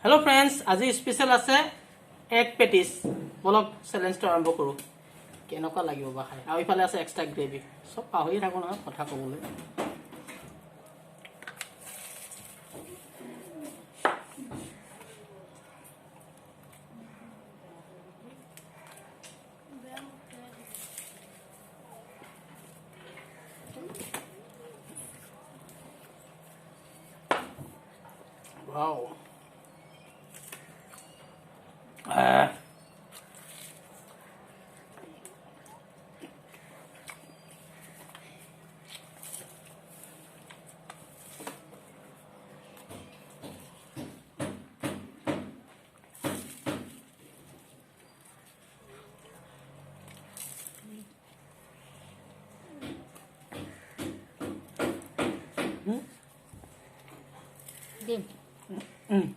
Hello friends आज special আছে egg patties বলক চ্যালেঞ্জটো আৰম্ভ কৰো কেনেকুৱা লাগিব বা খাই আৰু ইফালে আছে এক্সট্ৰা গ্ৰেভি সব পাহৰি থাকো না কথা ক'বলৈ वाओ Dim.